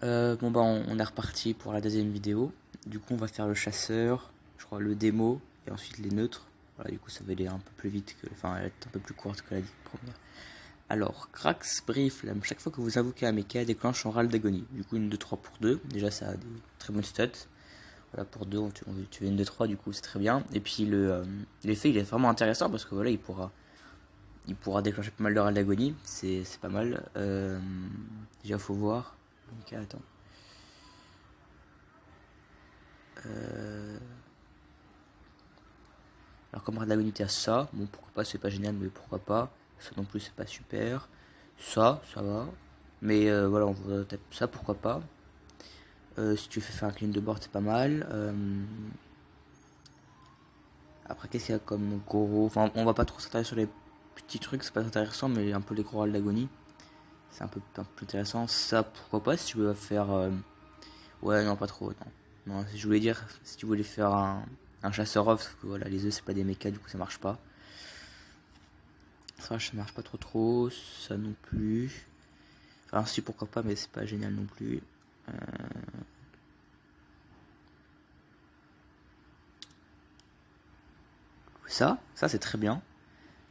Bon bah on est reparti pour la deuxième vidéo. Du coup on va faire le chasseur, je crois le démo et ensuite les neutres. Voilà, du coup ça va aller un peu plus vite que, enfin elle est un peu plus courte que la première. Alors Krax Brief, là, chaque fois que vous invoquez un mecha déclenche son râle d'agonie. Du coup une 2-3 pour 2, déjà ça a des très bonnes stats. Voilà pour 2 tu veux une 2-3 du coup c'est très bien. Et puis l'effet il est vraiment intéressant parce que voilà il pourra déclencher pas mal de râle d'agonie, c'est pas mal. Déjà faut voir. Ok, attends. Euh, Alors comme radioactivité à ça, bon pourquoi pas, c'est pas génial mais pourquoi pas. Ça non plus c'est pas super. Ça va. Mais voilà, on va taper ça, pourquoi pas. Si tu fais faire un clean de board c'est pas mal. Après qu'est-ce qu'il y a comme gros. Enfin on va pas trop s'intéresser sur les petits trucs, c'est pas intéressant, mais un peu les gros râles d'agonie. C'est un peu intéressant. Ça pourquoi pas si tu veux faire. Ouais non pas trop, non. Non, si je voulais dire, si tu voulais faire un chasseur off, parce que voilà, les œufs c'est pas des mechas, du coup ça marche pas. Ça marche pas trop, ça non plus. Enfin si pourquoi pas, mais c'est pas génial non plus. Euh, ça c'est très bien.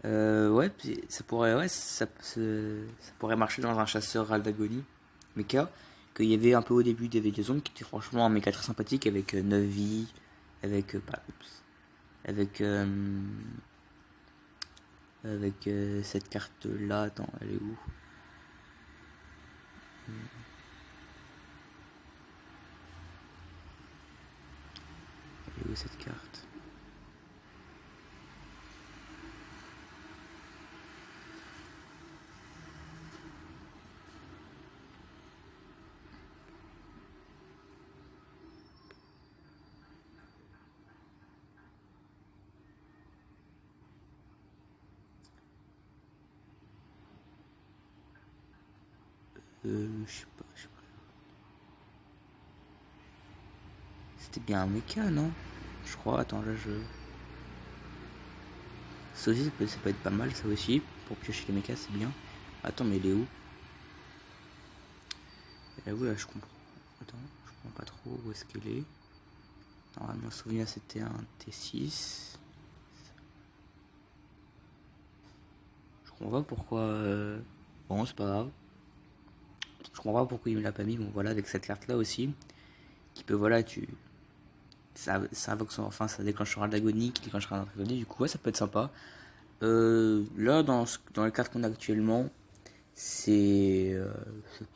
Ouais, ça pourrait, ouais, ça pourrait marcher dans un chasseur Raldagonie mecha. Qu'il y avait un peu au début des zones qui étaient franchement un mecha très sympathique avec 9 vies, avec, avec, cette carte là. Attends, elle est où? Elle est où cette carte? Je sais pas. C'était bien un mecha, non? Je crois, attends, là je. Ça aussi, ça peut être pas mal, ça aussi. Pour piocher les mechas, c'est bien. Attends, mais il est où? Elle est où là? Je comprends. Attends, je comprends pas trop où est-ce qu'elle est. Normalement, souvenir, c'était un T6. Je comprends pas pourquoi. Bon, c'est pas grave. Je comprends pas pourquoi il me l'a pas mis. Bon, voilà, avec cette carte là aussi. Qui peut, voilà, tu. Ça invoque son. Enfin, ça déclenchera de l'agonie, qui déclenchera un agonie. Du coup, ouais, ça peut être sympa. Là, dans les cartes qu'on a actuellement,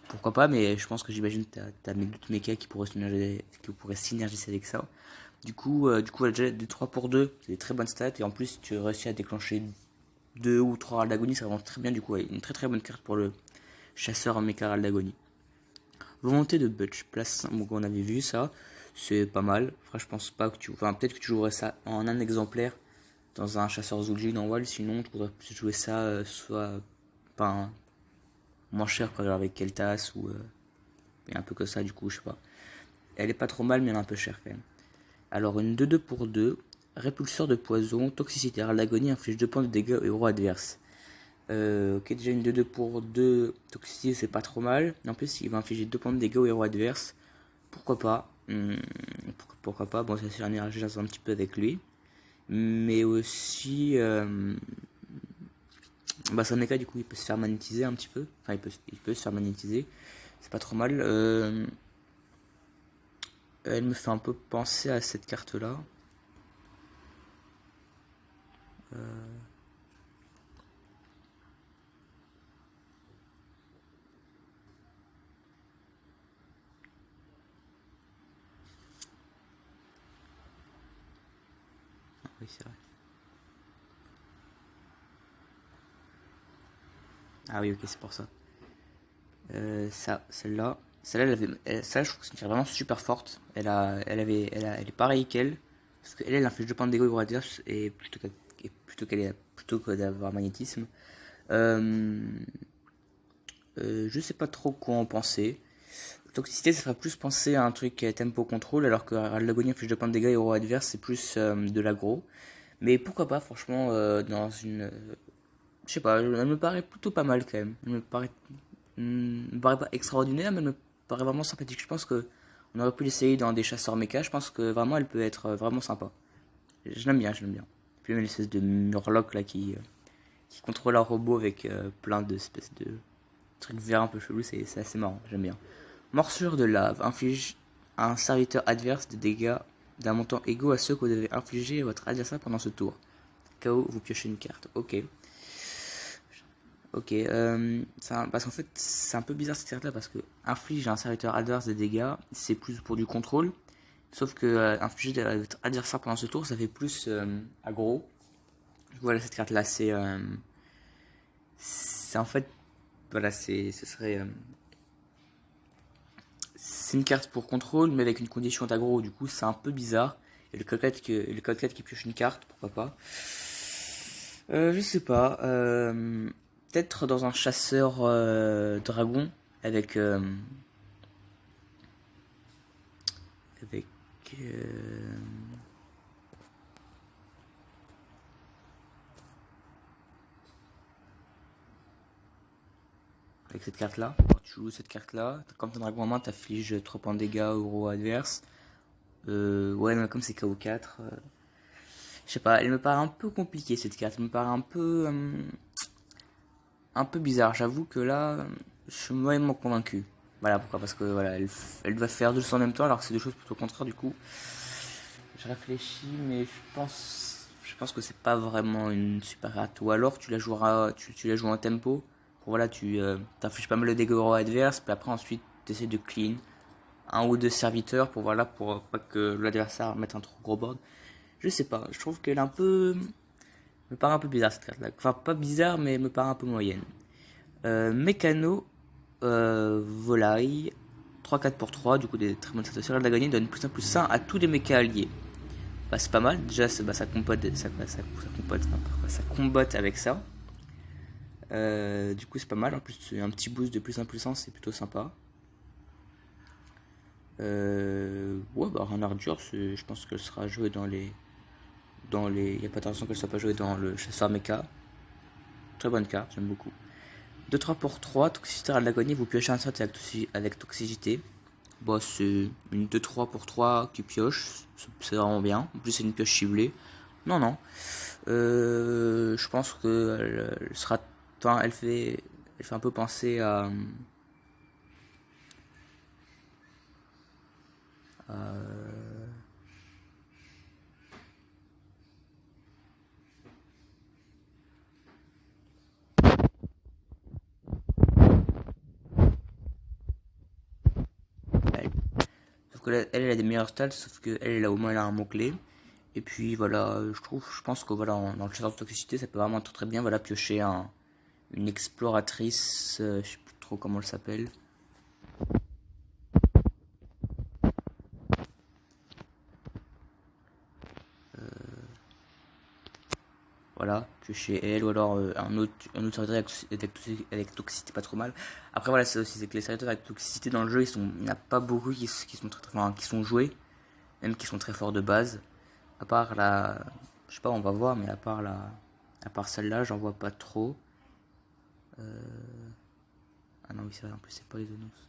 pourquoi pas, mais je pense que j'imagine que t'as d'autres mechas qui pourraient synergiser avec ça. Du coup déjà des 3 pour 2 c'est des très bonnes stats, et en plus tu réussis à déclencher 2 ou 3 d'agonie, c'est vraiment très bien. Du coup, ouais, une très très bonne carte pour le chasseur en mecha d'agonie. Volonté de Butch, place 5, donc on avait vu ça, c'est pas mal. Enfin, je pense pas que tu. Enfin, peut-être que tu jouerais ça en un exemplaire dans un chasseur Zul'jin en Wall, sinon tu voudrais plus jouer ça soit. Enfin, moins cher quoi, avec Keltas ou. Et un peu que ça, du coup, je sais pas. Elle est pas trop mal, mais elle est un peu chère quand même. Alors, une 2-2 pour 2, répulseur de poison, toxicité rare d'agonie, inflige 2 points de dégâts aux héros adverses. Ok, déjà une 2-2 pour 2, toxicité c'est pas trop mal. En plus, il va infliger 2 points de dégâts aux héros adverses. Pourquoi pas? Pourquoi pas? Bon, ça s'énergie un petit peu avec lui. Mais aussi, bah, son méca, du coup, il peut se faire magnétiser un petit peu. Enfin, il peut se faire magnétiser. C'est pas trop mal. Elle me fait un peu penser à cette carte-là. Ah oui, c'est vrai. Ah oui, ok, c'est pour ça. Celle-là. Celle-là, celle-là, je trouve que c'est une carte vraiment super forte. Elle est pareille qu'elle. Parce qu'elle, elle inflige 2 points de dégâts au adverse, et plutôt que d'avoir magnétisme. Euh, je sais pas trop quoi en penser. Toxicité, ça ferait plus penser à un truc tempo contrôle, alors que l'agonie inflige 2 points de dégâts au adverse, c'est plus de l'aggro. Mais pourquoi pas, franchement, dans une. Je sais pas, elle me paraît plutôt pas mal quand même. Elle me paraît pas extraordinaire, mais elle me paraît vraiment sympathique. Je pense que on aurait pu l'essayer dans des chasseurs méca. Je pense que vraiment elle peut être vraiment sympa. Je l'aime bien, je l'aime bien. Puis même l'espèce de murloc là qui contrôle un robot avec plein d'espèces de trucs verts un peu chelous, c'est assez marrant, j'aime bien. Morsure de lave inflige à un serviteur adverse des dégâts d'un montant égaux à ceux que vous avez infligés à votre adversaire pendant ce tour. KO, vous piochez une carte. Ok. Ok, parce qu'en fait, c'est un peu bizarre cette carte là parce que inflige à un serviteur adverse des dégâts, c'est plus pour du contrôle. Sauf que infliger à votre adversaire pendant ce tour, ça fait plus aggro. Voilà, cette carte là, c'est en fait, voilà, ce serait. C'est une carte pour contrôle, mais avec une condition d'aggro, du coup, c'est un peu bizarre. Et le code 4 qui pioche une carte, pourquoi pas. Je sais pas. Peut-être dans un chasseur dragon avec avec euh, avec cette carte là. Quand tu joues cette carte là, quand t'as un dragon en main, t'affliges 3 points de dégâts au héros adverse. Ouais, mais comme c'est KO4, je sais pas, elle me paraît un peu compliquée cette carte. Elle me paraît un peu bizarre. J'avoue que là, je suis moyennement convaincu. Voilà pourquoi, parce que voilà, elle doit faire deux choses en même temps, alors que c'est deux choses plutôt contraires. Du coup, je réfléchis, mais je pense que c'est pas vraiment une super carte. Ou alors tu la joueras, tu la joues en tempo. Pour voilà, tu t'infliges pas mal de dégâts au adverse, puis après ensuite tu essaies de clean un ou deux serviteurs pour voilà pour pas que l'adversaire mette un trop gros board. Je sais pas, je trouve qu'elle est un peu me paraît un peu bizarre cette carte là. Enfin pas bizarre mais elle me paraît un peu moyenne. Mécano volaille 3-4 pour 3, du coup des très bonnes situations. La gagner donne plus 1 à tous les mechas alliés. Bah, c'est pas mal, déjà ça combatte avec ça. Du coup c'est pas mal, en plus un petit boost de +1/+1 c'est plutôt sympa. Ouais bah en ardure je pense qu'elle sera jouée dans les il n'y a pas de raison qu'elle soit pas jouée dans le chasseur mecha. Très bonne carte, j'aime beaucoup. 2-3 pour 3, toxicité à l'agonie, vous piochez un sort avec toxicité. Bon, c'est une 2-3 pour 3 qui pioche, c'est vraiment bien. En plus, c'est une pioche ciblée. Non, non. Je pense que elle sera. Enfin, elle fait un peu penser à elle. Sauf que là, elle a des meilleurs stats, sauf que elle a au moins elle a un mot-clé. Et puis voilà, je pense que voilà, dans le chasseur de toxicité, ça peut vraiment être très bien. Voilà, piocher une exploratrice, je sais plus trop comment elle s'appelle. Voilà, piocher elle, ou alors un autre serviteur avec toxicité, pas trop mal. Après voilà, c'est aussi c'est que les serviteurs avec toxicité dans le jeu, il n'y en a pas beaucoup qui sont enfin, qui sont joués, même qui sont très forts de base. À part la, je sais pas, on va voir, mais à part celle-là, j'en vois pas trop. Ah non, oui, c'est vrai, en plus, c'est pas les annonces.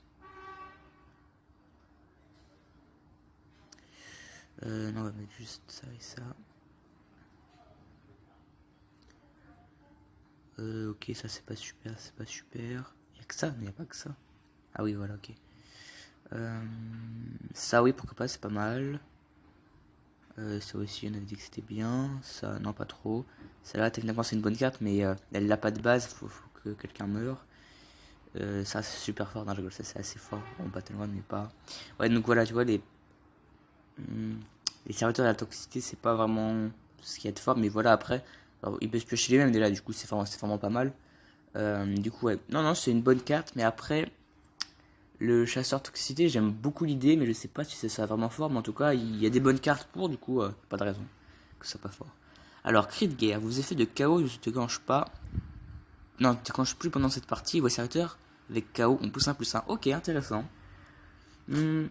Non, on va mettre juste ça et ça. Ok, ça c'est pas super, c'est pas super. Y'a que ça, mais y'a pas que ça. Ah oui, voilà, ok. Ça, oui, pourquoi pas, c'est pas mal. Ça aussi, on avait dit que c'était bien. Ça, non, pas trop. Celle-là, techniquement, c'est une bonne carte, mais elle n'a pas de base, faut que quelqu'un meure. Ça, c'est super fort. Non, je rigole, ça, c'est assez fort. On battle one, mais pas. Ouais, donc voilà, tu vois, les serviteurs de la toxicité, c'est pas vraiment ce qui est fort, mais voilà, après, alors, ils peuvent se piocher les mêmes déjà, du coup, c'est vraiment pas mal. Du coup, ouais. Non, non, c'est une bonne carte, mais après, le chasseur toxicité, j'aime beaucoup l'idée, mais je sais pas si c'est ça vraiment fort, mais en tout cas, il y a des bonnes cartes pour, du coup, pas de raison que ça soit pas fort. Alors, cri de guerre, vos effets de chaos ne se déclenchent pas. Non, ne déclenchent plus pendant cette partie, vos serviteurs avec KO ont +1/+1. Ok, intéressant. Hmm,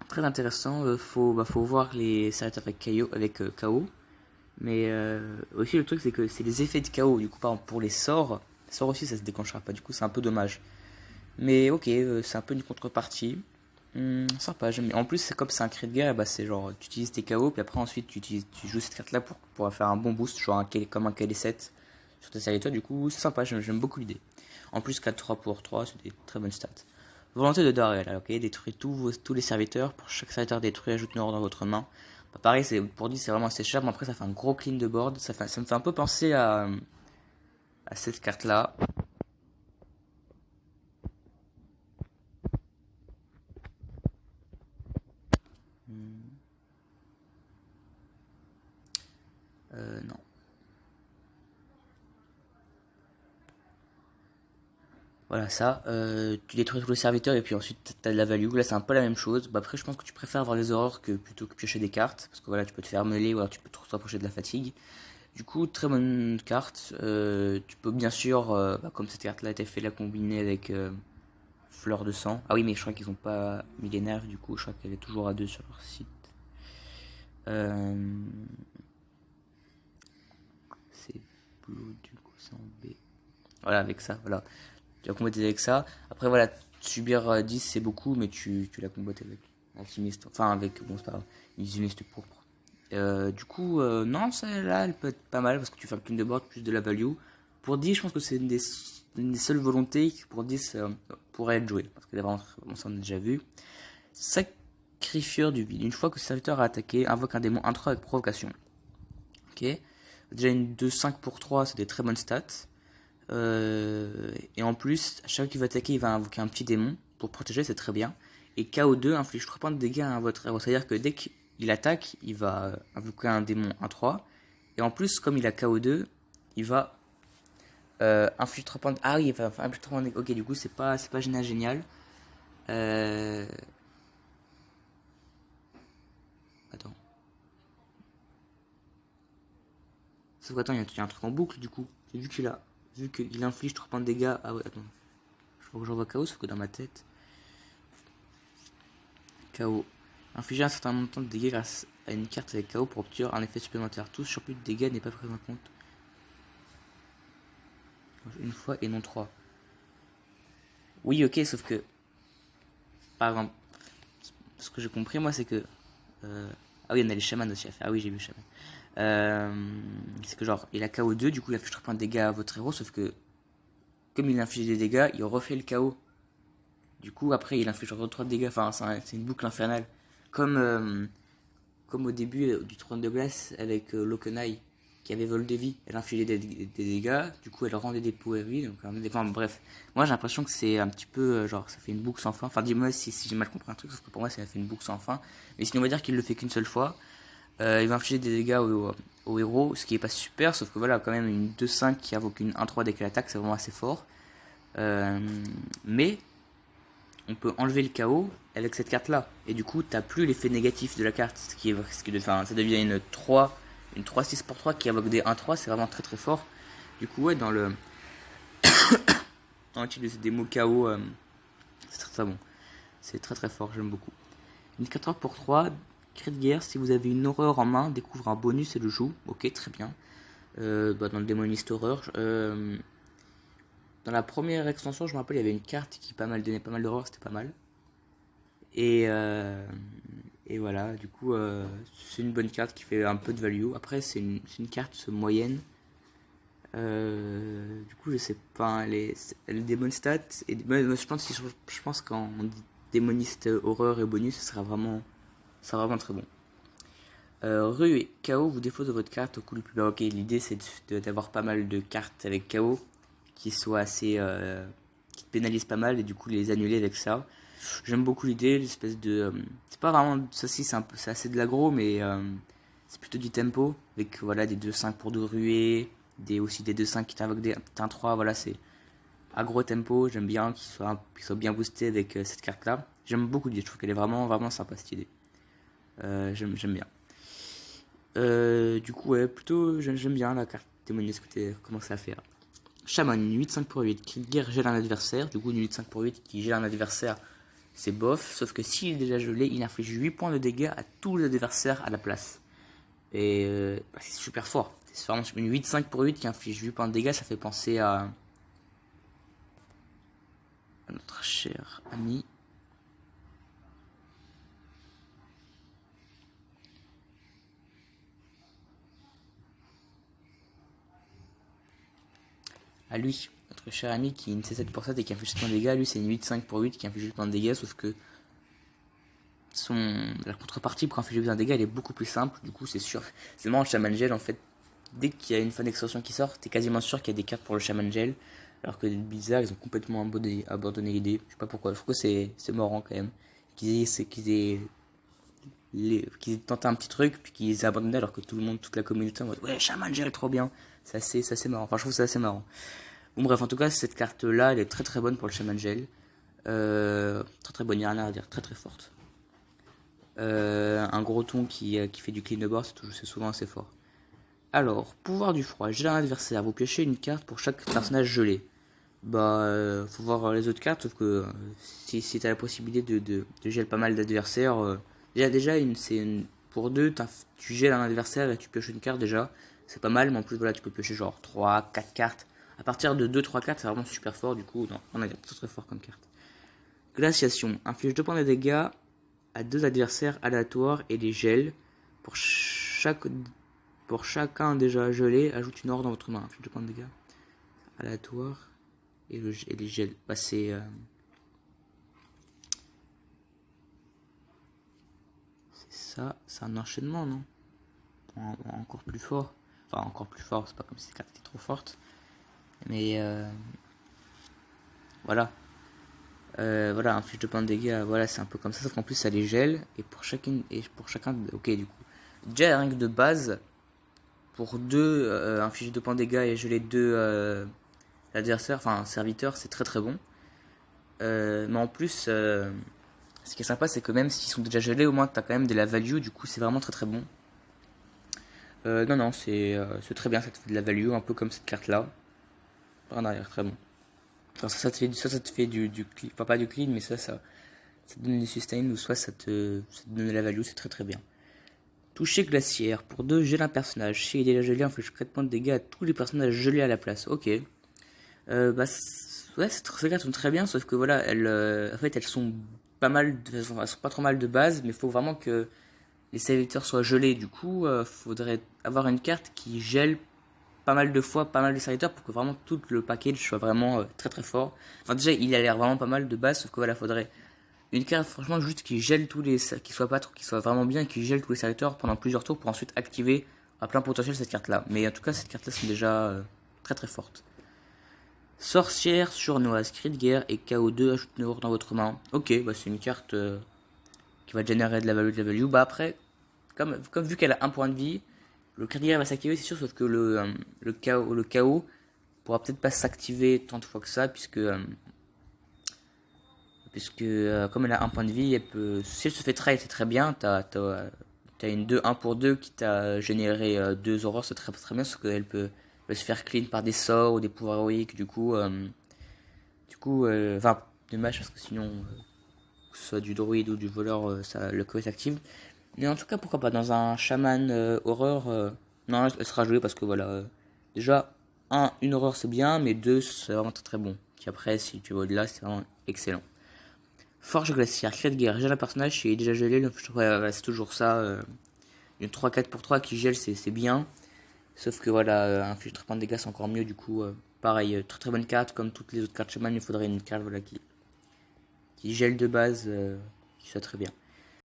très intéressant. Faut voir les serviteurs avec KO. Mais aussi, le truc, c'est que c'est les effets de KO. Du coup, par exemple, pour les sorts aussi, ça se déclenchera pas. Du coup, c'est un peu dommage. Mais ok, c'est un peu une contrepartie. Sympa, j'aime bien. En plus, c'est comme c'est un cri de guerre, bah c'est genre, tu utilises tes KO, puis après ensuite tu joues cette carte-là pour faire un bon boost, genre comme un KD7 sur tes serviteurs. Du coup, c'est sympa, j'aime beaucoup l'idée. En plus, 4-3 pour 3, c'est des très bonnes stats. Volonté de Darrell, ok, détruit tous les serviteurs. Pour chaque serviteur détruit, ajoute une ordre dans votre main. Bah, pareil, pour 10, c'est vraiment assez cher, mais après, ça fait un gros clean de board. Ça me fait un peu penser à cette carte-là. Non. Voilà, ça. Tu détruis tous les serviteurs et puis ensuite t'as de la value. Là, c'est un peu la même chose. Bah, après, je pense que tu préfères avoir les horreurs plutôt que piocher des cartes. Parce que voilà, tu peux te faire mêler ou alors tu peux te rapprocher de la fatigue. Du coup, très bonne carte. Tu peux bien sûr, comme cette carte-là était fait, la combiner avec Fleur de sang. Ah oui, mais je crois qu'ils ont pas millénaire. Du coup, je crois qu'elle est toujours à 2 sur leur site. Euh, c'est blue, du coup, c'est en B. Voilà, avec ça, voilà. Tu vas combattre avec ça. Après, voilà, subir 10 c'est beaucoup, mais tu l'as combattu avec alchimiste. Enfin, avec, bon, c'est pas grave, illusionniste pourpre. Du coup, non, celle-là, elle peut être pas mal parce que tu fais un clean de board plus de la value. Pour 10, je pense que c'est une des seules volontés qui, pour 10, pourrait être jouée. Parce que vraiment, ça on a déjà vu. Sacrifieur du vide. Une fois que ce serviteur a attaqué, invoque un démon 1-3 avec provocation. Ok. Déjà, une 2-5 pour 3, c'est des très bonnes stats. Et en plus, à chaque fois qu'il va attaquer, il va invoquer un petit démon pour protéger, c'est très bien. Et KO2 inflige 3 points de dégâts à votre héros. C'est-à-dire que dès qu'il attaque, il va invoquer un démon 1-3. Et en plus, comme il a KO2, il va infliger 3 points de... Ah oui, il va infliger 3 points de dégâts. Ok, du coup, c'est pas génial. Euh... Attends. Sauf qu'attends, il y a un truc en boucle du coup. J'ai vu qu'il inflige 3 points de dégâts. Ah ouais, attends. Je crois que j'envoie KO, sauf que dans ma tête. KO. Infliger un certain montant de dégâts grâce à une carte avec KO pour obtenir un effet supplémentaire. Tout surplus de dégâts n'est pas pris en compte. Une fois et non 3. Oui, ok, sauf que. Par exemple, ce que j'ai compris, moi, c'est que. Ah oui, on a les chamans aussi à faire. Ah oui, j'ai vu chaman. C'est que genre, il a KO2, du coup, il inflige 3 points de dégâts à votre héros, sauf que. Comme il inflige des dégâts, il refait le KO. Du coup, après, il inflige encore 3 de dégâts. Enfin, c'est une boucle infernale. Comme, euh, comme au début du trône de glace avec Lokenai, qui avait vol de vie. Elle infligeait des dégâts, du coup, elle rendait des pots à lui. Donc, enfin, bref. Moi, j'ai l'impression que c'est un petit peu, genre, ça fait une boucle sans fin. Enfin, dis-moi si j'ai mal compris un truc, parce que pour moi, ça fait une boucle sans fin. Mais sinon, on va dire qu'il le fait qu'une seule fois. Il va infliger des dégâts au héros, ce qui est pas super, sauf que voilà, quand même, une 2-5 qui invoque une 1-3 dès qu'elle attaque, c'est vraiment assez fort. Mais on peut enlever le chaos avec cette carte là et du coup t'as plus l'effet négatif de la carte, enfin, ça devient une 3-6 pour 3 qui invoque des 1-3, c'est vraiment très très fort. Du coup ouais, dans le type des mots chaos, c'est très très bon, c'est très très fort, j'aime beaucoup. Une 4 pour 3 cri de guerre, si vous avez une horreur en main, découvre un bonus et le joue. Ok, très bien. Dans le démoniste horreur, dans la première extension, je me rappelle, il y avait une carte qui donnait pas mal d'horreur, c'était pas mal. Et, euh, et voilà, du coup, c'est une bonne carte qui fait un peu de value. Après, c'est une carte moyenne. Du coup, je sais pas, elle a des bonnes stats. Et je pense qu'en démoniste horreur et bonus, ce sera vraiment très bon. Rue et KO vous défausse de votre carte au coup le plus bas. Ok, l'idée c'est d'avoir pas mal de cartes avec KO qui soient assez. Qui te pénalisent pas mal et du coup les annuler avec ça. J'aime beaucoup l'idée, l'espèce de. C'est pas vraiment. Ça aussi, c'est assez de l'aggro, mais c'est plutôt du tempo. Avec voilà, des 2-5 pour 2 ruées, aussi des 2-5 qui t'invoquent des 1-3. Voilà, c'est aggro tempo. J'aime bien qu'il soit bien boosté avec cette carte là. J'aime beaucoup l'idée, je trouve qu'elle est vraiment, vraiment sympa cette idée. J'aime bien. Du coup, ouais, plutôt, j'aime bien la carte démonieuse que tu commencé à faire. Shaman, une 8-5 pour 8 qui guerre gèle un adversaire. Du coup, une 8-5 pour 8 qui gèle un adversaire, c'est bof. Sauf que s'il est déjà gelé, il inflige 8 points de dégâts à tous les adversaires à la place. Et c'est super fort. C'est vraiment une 8-5 pour 8 qui inflige 8 points de dégâts. Ça fait penser à. notre cher ami. À lui, notre cher ami qui est une C7 pour 7 et qui inflige plein de dégâts, lui c'est une 8-5 pour 8 qui inflige plein de dégâts, sauf que la contrepartie pour infliger plein de dégâts elle est beaucoup plus simple, du coup c'est sûr. C'est marrant le Shaman Gel en fait, dès qu'il y a une fin d'extension qui sort, t'es quasiment sûr qu'il y a des cartes pour le Shaman Gel, alors que Blizzard ils ont complètement abandonné l'idée, je sais pas pourquoi, je trouve que c'est marrant quand même, qu'ils aient tenté un petit truc, puis qu'ils aient abandonné alors que tout le monde, toute la communauté en mode ouais Shaman Gel trop bien, c'est assez marrant, enfin je trouve ça assez marrant. Bon bref, en tout cas cette carte là elle est très très bonne pour le Shaman Gel, très très bonne, il n'y a rien à dire, très très forte. Un gros ton qui fait du clean board, c'est souvent assez fort. Alors, pouvoir du froid, geler un adversaire, vous piochez une carte pour chaque personnage gelé. Bah, faut voir les autres cartes, sauf que si t'as la possibilité de geler pas mal d'adversaires, pour deux, tu gèles un adversaire et tu pioches une carte déjà, c'est pas mal, mais en plus voilà, tu peux piocher genre 3, 4 cartes. À partir de 2, 3, 4, c'est vraiment super fort, du coup, non, on a très très fort comme carte. Glaciation, inflige 2 points de dégâts à 2 adversaires aléatoires et les gèle. Pour chacun déjà gelé, ajoute une horde dans votre main. Inflige 2 points de dégâts aléatoires et les gèle. Bah c'est ça, c'est un enchaînement, non? Encore plus fort. Enfin, encore plus fort, c'est pas comme si cette carte était trop forte. Mais voilà. Voilà, un fiche de points de dégâts, voilà, c'est un peu comme ça, sauf qu'en plus ça les gèle, et pour chacun, ok, du coup, déjà rien que de base, pour deux, un fiche de points de dégâts et geler deux adversaires, enfin serviteurs, c'est très très bon. Mais en plus, ce qui est sympa, c'est que même s'ils sont déjà gelés, au moins t'as quand même de la value, du coup c'est vraiment très très bon. Non, c'est très bien, ça te fait de la value, un peu comme cette carte-là. Par en arrière, très bon. Enfin, ça te fait du clean, enfin pas du clean, mais ça te donne du sustain, ou soit ça te donne de la value, c'est très très bien. Toucher glaciaire, pour 2, gèle un personnage. Si il est déjà gelé, inflige 4 points de dégâts à tous les personnages gelés à la place. Ok. Ouais, ces cartes sont très bien, sauf que voilà, en fait, elles sont pas mal, elles sont pas trop mal de base, mais il faut vraiment que les serviteurs soient gelés. Du coup, faudrait avoir une carte qui gèle pas mal de fois, pas mal de serviteurs pour que vraiment tout le package soit vraiment très très fort. Enfin, déjà, il a l'air vraiment pas mal de base, sauf que voilà, faudrait une carte franchement juste qui gèle qui soit vraiment bien, qui gèle tous les serviteurs pendant plusieurs tours pour ensuite activer à plein potentiel cette carte là. Mais en tout cas, cette carte là sont déjà très très fortes. Sorcière surnoise, cri de guerre et KO2, ajoute une horde dans votre main. Ok, bah c'est une carte qui va générer de la value, Bah après, comme vu qu'elle a un point de vie, le cri de guerre va s'activer, c'est sûr, sauf que le KO pourra peut-être pas s'activer tant de fois que ça, puisque comme elle a un point de vie, si elle se fait trade, c'est très bien. T'as une 2-1 pour 2 qui t'a généré 2 aurores, c'est très, très bien, parce qu'elle peut se faire clean par des sorts ou des pouvoirs héroïques. Enfin, dommage, parce que sinon, que ce soit du druide ou du voleur, le KO s'active. Mais en tout cas, pourquoi pas, dans un chaman horreur, non, elle sera jouée parce que voilà, déjà, une horreur c'est bien, mais 2 c'est vraiment très très bon. Puis après, si tu vas au-delà, c'est vraiment excellent. Forge glaciaire, cri de guerre, gèle un personnage qui est déjà gelé, c'est toujours ça. Une 3-4 pour 3 qui gèle, c'est bien. Sauf que voilà, un fiche de points de dégâts c'est encore mieux, du coup, pareil, très très bonne carte, comme toutes les autres cartes shaman, il faudrait une carte voilà, qui gèle de base, qui soit très bien.